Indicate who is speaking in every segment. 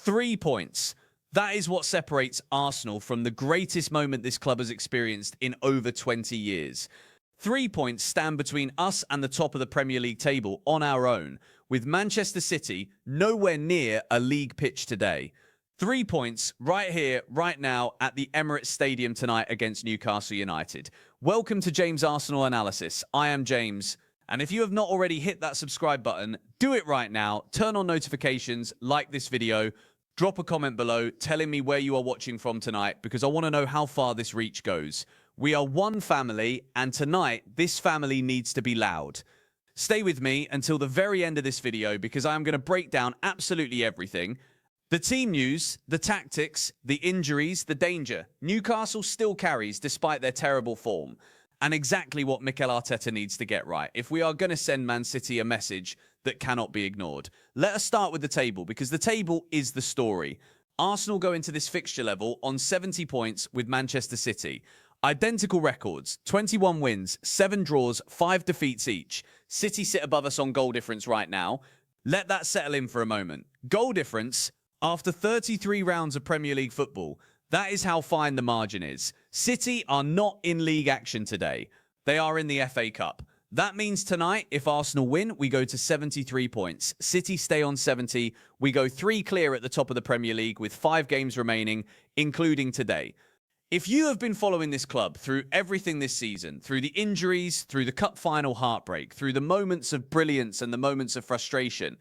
Speaker 1: 3 points. That is what separates Arsenal from the greatest moment this club has experienced in over 20 years. 3 points stand between us and the top of the Premier League table on our own, with Manchester City nowhere near a league pitch today. 3 points right here, right now, at the Emirates Stadium tonight against Newcastle United. Welcome to James Arsenal Analysis. I am James, and if you have not already hit that subscribe button, do it right now. Turn on notifications, like this video, drop a comment below telling me where you are watching from tonight, because I want to know how far this reach goes. We are one family, and tonight, this family needs to be loud. Stay with me until the very end of this video, because I am going to break down absolutely everything. The team news, the tactics, the injuries, the danger. Newcastle still carries despite their terrible form. And exactly what Mikel Arteta needs to get right if we are going to send Man City a message that cannot be ignored. Let us start with the table, because the table is the story. Arsenal go into this fixture level on 70 points with Manchester City. Identical records, 21 wins, 7 draws, 5 defeats each. City sit above us on goal difference right now. Let that settle in for a moment. Goal difference, after 33 rounds of Premier League football, that is how fine the margin is. City are not in league action today. They are in the FA Cup. That means tonight, if Arsenal win, we go to 73 points. City stay on 70. We go 3 clear at the top of the Premier League with 5 games remaining, including today. If you have been following this club through everything this season, through the injuries, through the cup final heartbreak, through the moments of brilliance and the moments of frustration,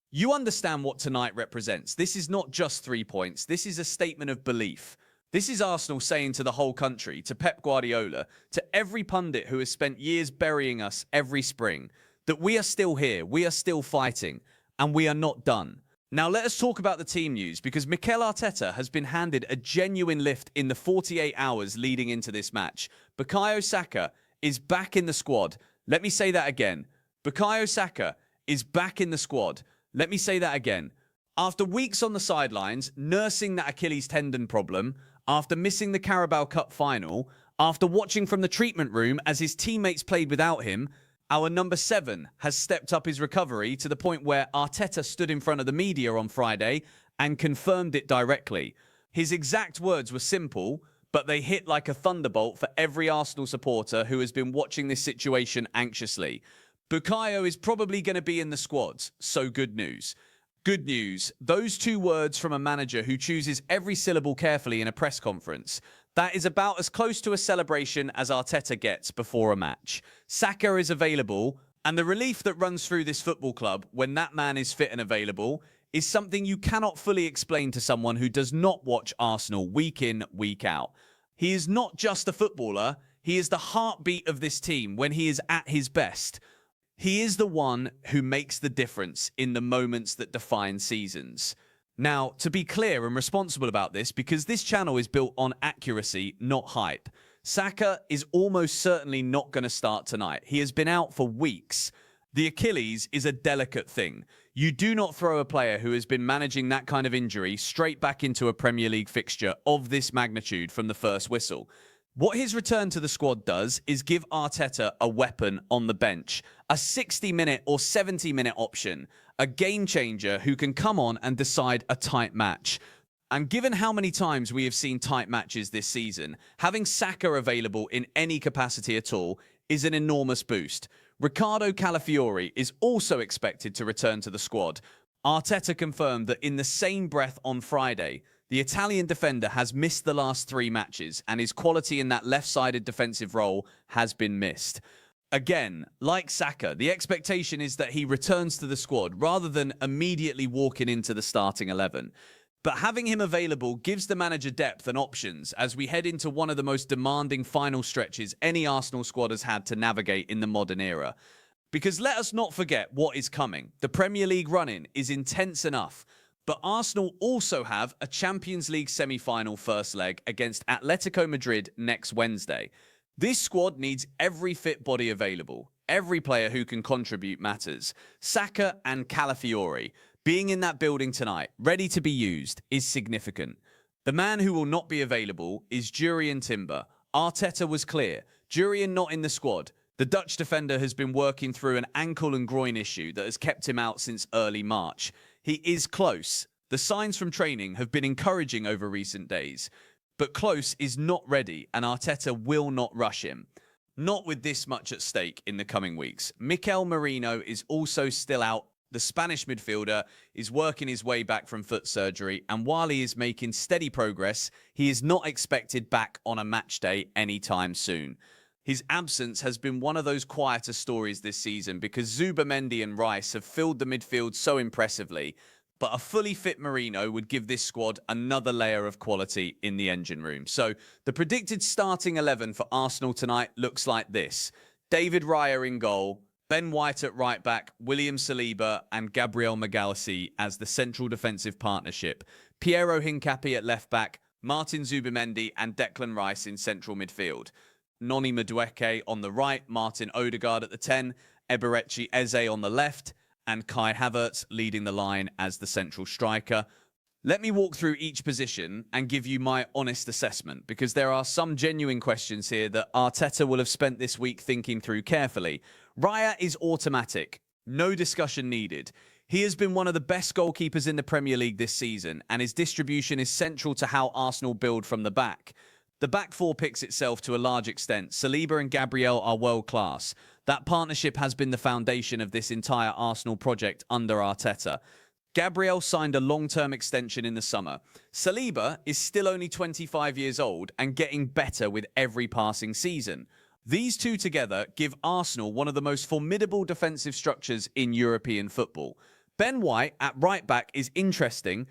Speaker 1: you understand what tonight represents. This is not just 3 points. This is a statement of belief. This is Arsenal saying to the whole country, to Pep Guardiola, to every pundit who has spent years burying us every spring, that we are still here, we are still fighting, and we are not done. Now let us talk about the team news, because Mikel Arteta has been handed a genuine lift in the 48 hours leading into this match. Bukayo Saka is back in the squad. Let me say that again. Bukayo Saka is back in the squad. Let me say that again. After weeks on the sidelines, nursing that Achilles tendon problem, after missing the Carabao Cup final, after watching from the treatment room as his teammates played without him, our number 7 has stepped up his recovery to the point where Arteta stood in front of the media on Friday and confirmed it directly. His exact words were simple, but they hit like a thunderbolt for every Arsenal supporter who has been watching this situation anxiously. Bukayo is probably going to be in the squads, so good news. Good news, those 2 words from a manager who chooses every syllable carefully in a press conference. That is about as close to a celebration as Arteta gets before a match. Saka is available, and the relief that runs through this football club when that man is fit and available is something you cannot fully explain to someone who does not watch Arsenal week in, week out. He is not just a footballer, he is the heartbeat of this team when he is at his best. He is the one who makes the difference in the moments that define seasons. Now, to be clear and responsible about this, because this channel is built on accuracy, not hype, Saka is almost certainly not going to start tonight. He has been out for weeks. The Achilles is a delicate thing. You do not throw a player who has been managing that kind of injury straight back into a Premier League fixture of this magnitude from the first whistle. What his return to the squad does is give Arteta a weapon on the bench, a 60-minute or 70-minute option, a game changer who can come on and decide a tight match. And given how many times we have seen tight matches this season, having Saka available in any capacity at all is an enormous boost. Ricardo Calafiori is also expected to return to the squad. Arteta confirmed that in the same breath on Friday, the Italian defender has missed the last 3 matches, and his quality in that left-sided defensive role has been missed. Again, like Saka, the expectation is that he returns to the squad rather than immediately walking into the starting 11. But having him available gives the manager depth and options as we head into one of the most demanding final stretches any Arsenal squad has had to navigate in the modern era. Because let us not forget what is coming. The Premier League run-in is intense enough. But Arsenal also have a Champions League semi-final first leg against Atletico Madrid next Wednesday. This squad needs every fit body available. Every player who can contribute matters. Saka and Calafiori being in that building tonight, ready to be used, is significant. The man who will not be available is Jurrien Timber. Arteta was clear. Jurrien not in the squad. The Dutch defender has been working through an ankle and groin issue that has kept him out since early March. He is close. The signs from training have been encouraging over recent days, but Klose is not ready and Arteta will not rush him. Not with this much at stake in the coming weeks. Mikel Merino is also still out. The Spanish midfielder is working his way back from foot surgery, and while he is making steady progress, he is not expected back on a match day anytime soon. His absence has been one of those quieter stories this season because Zubimendi and Rice have filled the midfield so impressively, but a fully fit Merino would give this squad another layer of quality in the engine room. So the predicted starting 11 for Arsenal tonight looks like this. David Raya in goal, Ben White at right back, William Saliba and Gabriel Magalhaes as the central defensive partnership. Piero Hincapié at left back, Martin Zubimendi and Declan Rice in central midfield. Noni Madueke on the right, Martin Odegaard at the 10, Eberechi Eze on the left, and Kai Havertz leading the line as the central striker. Let me walk through each position and give you my honest assessment, because there are some genuine questions here that Arteta will have spent this week thinking through carefully. Raya is automatic. No discussion needed. He has been one of the best goalkeepers in the Premier League this season, and his distribution is central to how Arsenal build from the back. The back four picks itself to a large extent. Saliba and Gabriel are world-class. That partnership has been the foundation of this entire Arsenal project under Arteta. Gabriel signed a long-term extension in the summer. Saliba is still only 25 years old and getting better with every passing season. These two together give Arsenal one of the most formidable defensive structures in European football. Ben White at right back is interesting.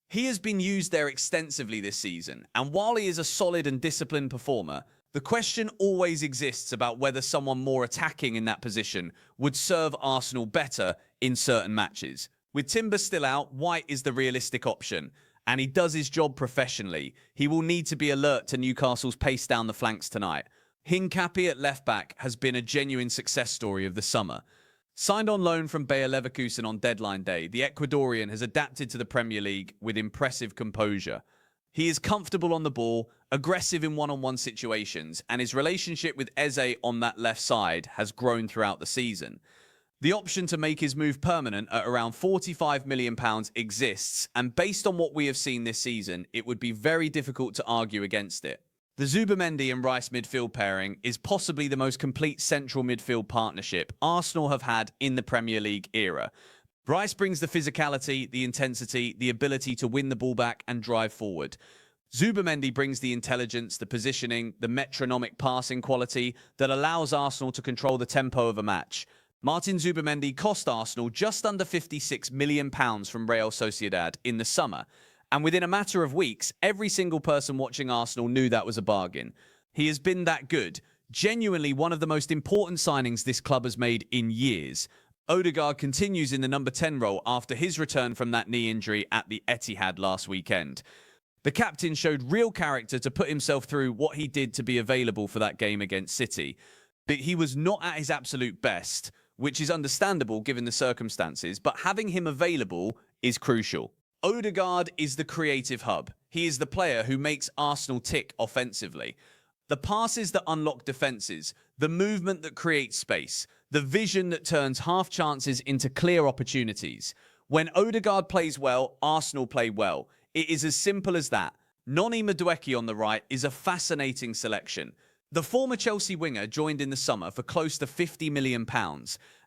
Speaker 1: He has been used there extensively this season, and while he is a solid and disciplined performer, the question always exists about whether someone more attacking in that position would serve Arsenal better in certain matches. With Timber still out, White is the realistic option, and he does his job professionally. He will need to be alert to Newcastle's pace down the flanks tonight. Hincapié at left back has been a genuine success story of the summer. Signed on loan from Bayer Leverkusen on deadline day, the Ecuadorian has adapted to the Premier League with impressive composure. He is comfortable on the ball, aggressive in one-on-one situations, and his relationship with Eze on that left side has grown throughout the season. The option to make his move permanent at around £45 million exists, and based on what we have seen this season, it would be very difficult to argue against it. The Zubimendi and Rice midfield pairing is possibly the most complete central midfield partnership Arsenal have had in the Premier League era. Rice brings the physicality, the intensity, the ability to win the ball back and drive forward. Zubimendi brings the intelligence, the positioning, the metronomic passing quality that allows Arsenal to control the tempo of a match. Martin Zubimendi cost Arsenal just under £56 million from Real Sociedad in the summer. And within a matter of weeks, every single person watching Arsenal knew that was a bargain. He has been that good. Genuinely one of the most important signings this club has made in years. Odegaard continues in the number 10 role after his return from that knee injury at the Etihad last weekend. The captain showed real character to put himself through what he did to be available for that game against City. But he was not at his absolute best, which is understandable given the circumstances, but having him available is crucial. Odegaard is the creative hub. He is the player who makes Arsenal tick offensively. The passes that unlock defenses, the movement that creates space, the vision that turns half chances into clear opportunities. When Odegaard plays well, Arsenal play well. It is as simple as that. Noni Madueke on the right is a fascinating selection. The former Chelsea winger joined in the summer for close to £50 million,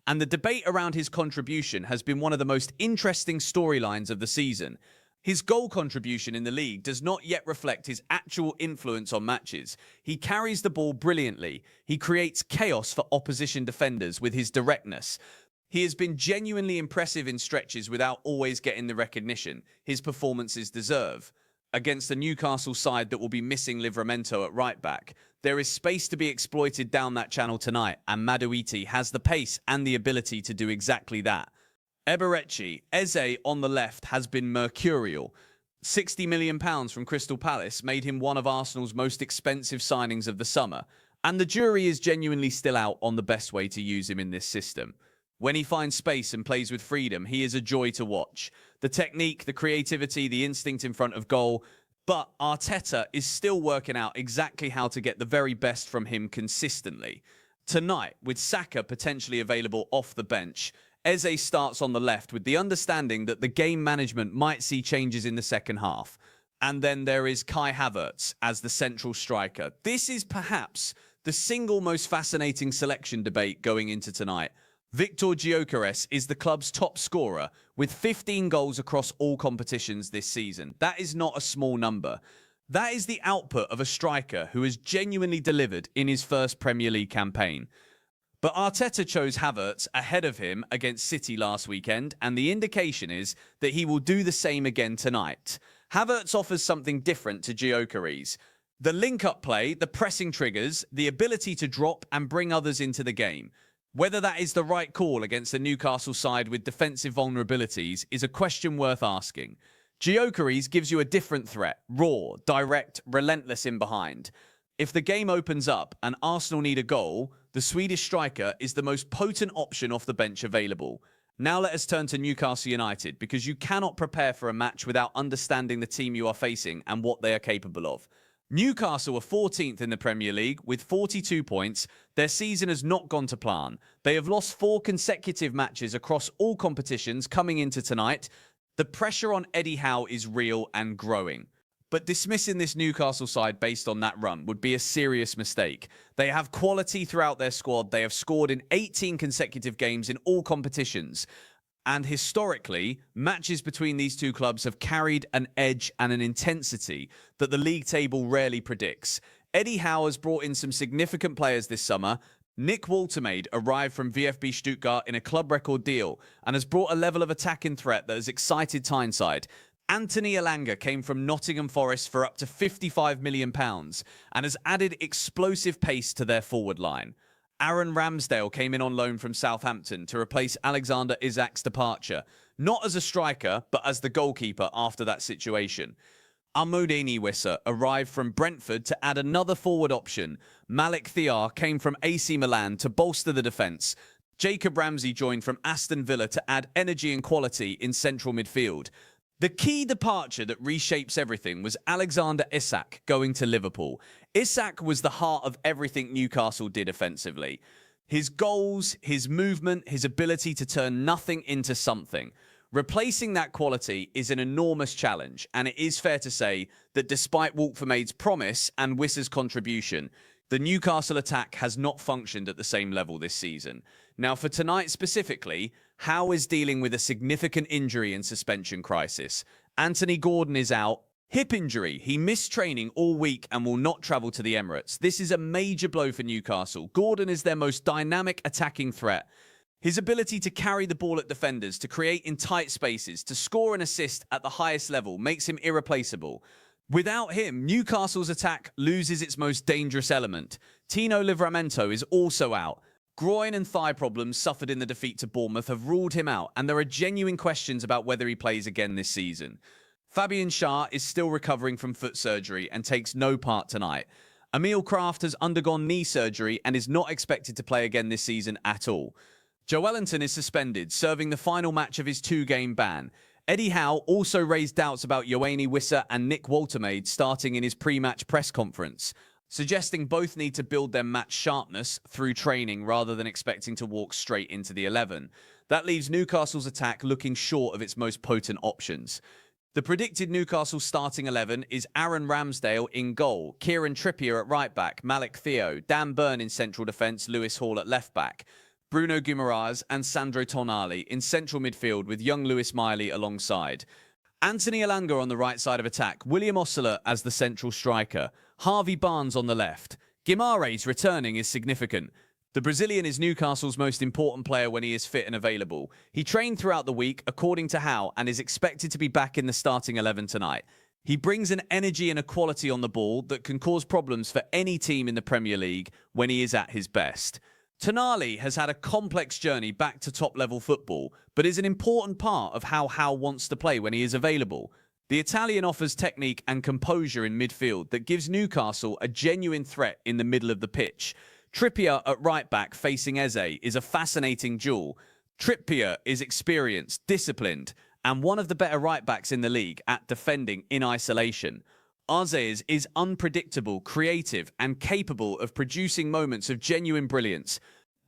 Speaker 1: and the debate around his contribution has been one of the most interesting storylines of the season. His goal contribution in the league does not yet reflect his actual influence on matches. He carries the ball brilliantly. He creates chaos for opposition defenders with his directness. He has been genuinely impressive in stretches without always getting the recognition his performances deserve. Against a Newcastle side that will be missing Livramento at right back, there is space to be exploited down that channel tonight, and Madueke has the pace and the ability to do exactly that. Eberechi Eze on the left has been mercurial. £60 million from Crystal Palace made him one of Arsenal's most expensive signings of the summer, and the jury is genuinely still out on the best way to use him in this system. When he finds space and plays with freedom, he is a joy to watch. The technique, the creativity, the instinct in front of goal. But Arteta is still working out exactly how to get the very best from him consistently. Tonight, with Saka potentially available off the bench, Eze starts on the left with the understanding that the game management might see changes in the second half. And then there is Kai Havertz as the central striker. This is perhaps the single most fascinating selection debate going into tonight. Victor Gyökeres is the club's top scorer with 15 goals across all competitions this season. That is not a small number. That is the output of a striker who has genuinely delivered in his first Premier League campaign. But Arteta chose Havertz ahead of him against City last weekend, and the indication is that he will do the same again tonight. Havertz offers something different to Gyökeres. The link-up play, the pressing triggers, the ability to drop and bring others into the game. Whether that is the right call against the Newcastle side with defensive vulnerabilities is a question worth asking. Gyökeres gives you a different threat, raw, direct, relentless in behind. If the game opens up and Arsenal need a goal, the Swedish striker is the most potent option off the bench available. Now let us turn to Newcastle United, because you cannot prepare for a match without understanding the team you are facing and what they are capable of. Newcastle are 14th in the Premier League with 42 points. Their season has not gone to plan. They have lost 4 consecutive matches across all competitions coming into tonight. The pressure on Eddie Howe is real and growing. But dismissing this Newcastle side based on that run would be a serious mistake. They have quality throughout their squad. They have scored in 18 consecutive games in all competitions. And historically, matches between these two clubs have carried an edge and an intensity that the league table rarely predicts. Eddie Howe has brought in some significant players this summer. Nick Woltemade arrived from VfB Stuttgart in a club record deal and has brought a level of attacking threat that has excited Tyneside. Anthony Elanga came from Nottingham Forest for up to £55 million and has added explosive pace to their forward line. Aaron Ramsdale came in on loan from Southampton to replace Alexander Isak's departure, not as a striker, but as the goalkeeper after that situation. Amodeni Wissa arrived from Brentford to add another forward option. Malik Thiar came from AC Milan to bolster the defence. Jacob Ramsey joined from Aston Villa to add energy and quality in central midfield. The key departure that reshapes everything was Alexander Isak going to Liverpool. Isak was the heart of everything Newcastle did offensively. His goals, his movement, his ability to turn nothing into something. Replacing that quality is an enormous challenge, and it is fair to say that despite Wolfemade's promise and Wissa's contribution, the Newcastle attack has not functioned at the same level this season. Now, for tonight specifically, Howe is dealing with a significant injury and suspension crisis. Anthony Gordon is out. Hip injury. He missed training all week and will not travel to the Emirates. This is a major blow for Newcastle. Gordon is their most dynamic attacking threat. His ability to carry the ball at defenders, to create in tight spaces, to score and assist at the highest level makes him irreplaceable. Without him, Newcastle's attack loses its most dangerous element. Tino Livramento is also out. Groin and thigh problems suffered in the defeat to Bournemouth have ruled him out, and there are genuine questions about whether he plays again this season. Fabian Schär is still recovering from foot surgery and takes no part tonight. Emil Kraft has undergone knee surgery and is not expected to play again this season at all. Joelinton is suspended, serving the final match of his 2-game ban. Eddie Howe also raised doubts about Yoani Wissa and Nick Woltemade starting in his pre-match press conference, suggesting both need to build their match sharpness through training rather than expecting to walk straight into the 11. That leaves Newcastle's attack looking short of its most potent options. The predicted Newcastle starting 11 is Aaron Ramsdale in goal, Kieran Trippier at right back, Malik Thiaw, Dan Burn in central defence, Lewis Hall at left back, Bruno Guimaraes and Sandro Tonali in central midfield with young Lewis Miley alongside. Anthony Elanga on the right side of attack, William Osler as the central striker, Harvey Barnes on the left. Guimaraes returning is significant. The Brazilian is Newcastle's most important player when he is fit and available. He trained throughout the week, according to Howe, and is expected to be back in the starting 11 tonight. He brings an energy and a quality on the ball that can cause problems for any team in the Premier League when he is at his best. Tonali has had a complex journey back to top-level football, but is an important part of how Howe wants to play when he is available. The Italian offers technique and composure in midfield that gives Newcastle a genuine threat in the middle of the pitch. Trippier at right-back facing Eze is a fascinating duel. Trippier is experienced, disciplined, and one of the better right-backs in the league at defending in isolation. Aziz is unpredictable, creative, and capable of producing moments of genuine brilliance.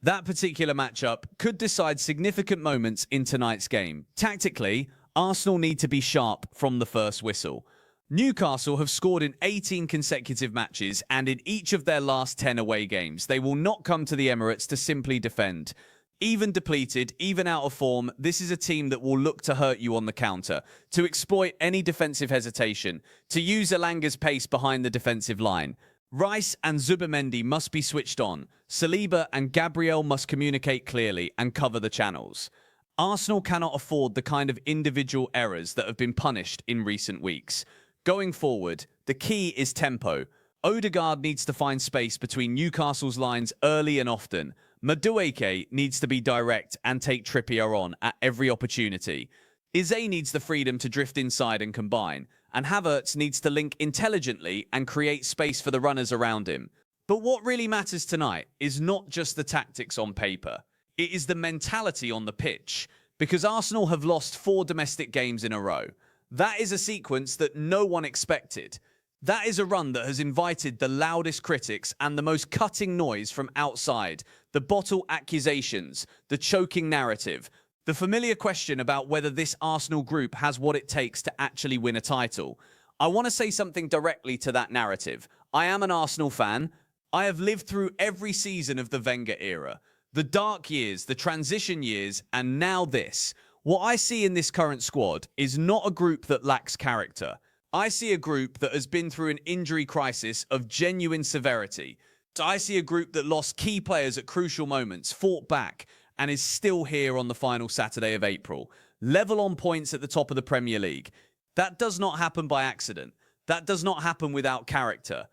Speaker 1: That particular matchup could decide significant moments in tonight's game. Tactically, Arsenal need to be sharp from the first whistle. Newcastle have scored in 18 consecutive matches, and in each of their last 10 away games, they will not come to the Emirates to simply defend. Even depleted, even out of form, this is a team that will look to hurt you on the counter, to exploit any defensive hesitation, to use Elanga's pace behind the defensive line. Rice and Zubimendi must be switched on. Saliba and Gabriel must communicate clearly and cover the channels. Arsenal cannot afford the kind of individual errors that have been punished in recent weeks. Going forward, the key is tempo. Odegaard needs to find space between Newcastle's lines early and often. Madueke needs to be direct and take Trippier on at every opportunity. Eze needs the freedom to drift inside and combine, and Havertz needs to link intelligently and create space for the runners around him. But what really matters tonight is not just the tactics on paper. It is the mentality on the pitch, because Arsenal have lost 4 domestic games in a row. That is a sequence that no one expected. That is a run that has invited the loudest critics and the most cutting noise from outside, the bottle accusations, the choking narrative, the familiar question about whether this Arsenal group has what it takes to actually win a title. I want to say something directly to that narrative. I am an Arsenal fan. I have lived through every season of the Wenger era. The dark years, the transition years, and now this. What I see in this current squad is not a group that lacks character. I see a group that has been through an injury crisis of genuine severity. I see a group that lost key players at crucial moments, fought back, and is still here on the final Saturday of April, level on points at the top of the Premier League. That does not happen by accident. That does not happen without character.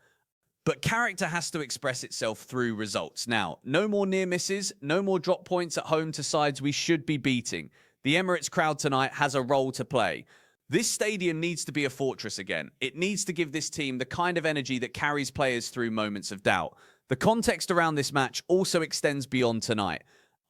Speaker 1: But character has to express itself through results. Now, no more near misses, no more drop points at home to sides we should be beating. The Emirates crowd tonight has a role to play. This stadium needs to be a fortress again. It needs to give this team the kind of energy that carries players through moments of doubt. The context around this match also extends beyond tonight.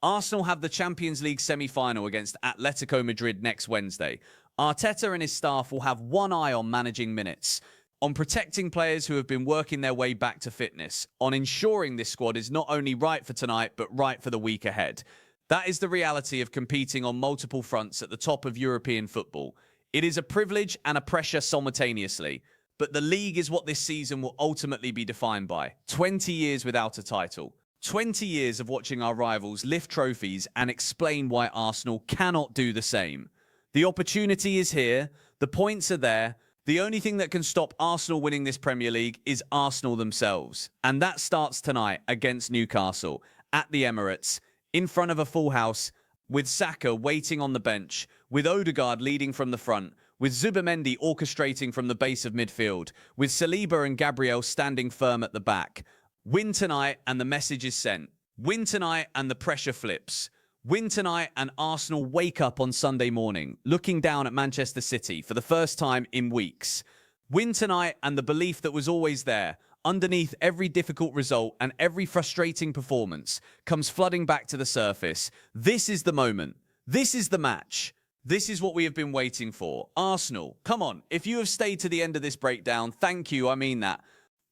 Speaker 1: Arsenal have the Champions League semi-final against Atletico Madrid next Wednesday. Arteta and his staff will have one eye on managing minutes, on protecting players who have been working their way back to fitness, on ensuring this squad is not only right for tonight, but right for the week ahead. That is the reality of competing on multiple fronts at the top of European football. It is a privilege and a pressure simultaneously, but the league is what this season will ultimately be defined by. 20 years without a title. 20 years of watching our rivals lift trophies and explain why Arsenal cannot do the same. The opportunity is here. The points are there. The only thing that can stop Arsenal winning this Premier League is Arsenal themselves. And that starts tonight against Newcastle at the Emirates, in front of a full house, with Saka waiting on the bench, with Odegaard leading from the front, with Zubimendi orchestrating from the base of midfield, with Saliba and Gabriel standing firm at the back. Win tonight and the message is sent. Win tonight and the pressure flips. Win tonight and Arsenal wake up on Sunday morning, looking down at Manchester City for the first time in weeks. Win tonight and the belief that was always there, underneath every difficult result and every frustrating performance, comes flooding back to the surface. This is the moment. This is the match. This is what we have been waiting for. Arsenal, come on. If you have stayed to the end of this breakdown, thank you. I mean that.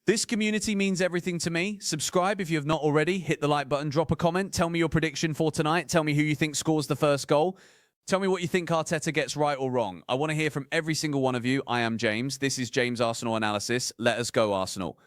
Speaker 1: This community means everything to me. Subscribe if you have not already. Hit the like button. Drop a comment. Tell me your prediction for tonight. Tell me who you think scores the first goal. Tell me what you think Arteta gets right or wrong. I want to hear from every single one of you. I am James. This is James Arsenal Analysis. Let us go, Arsenal.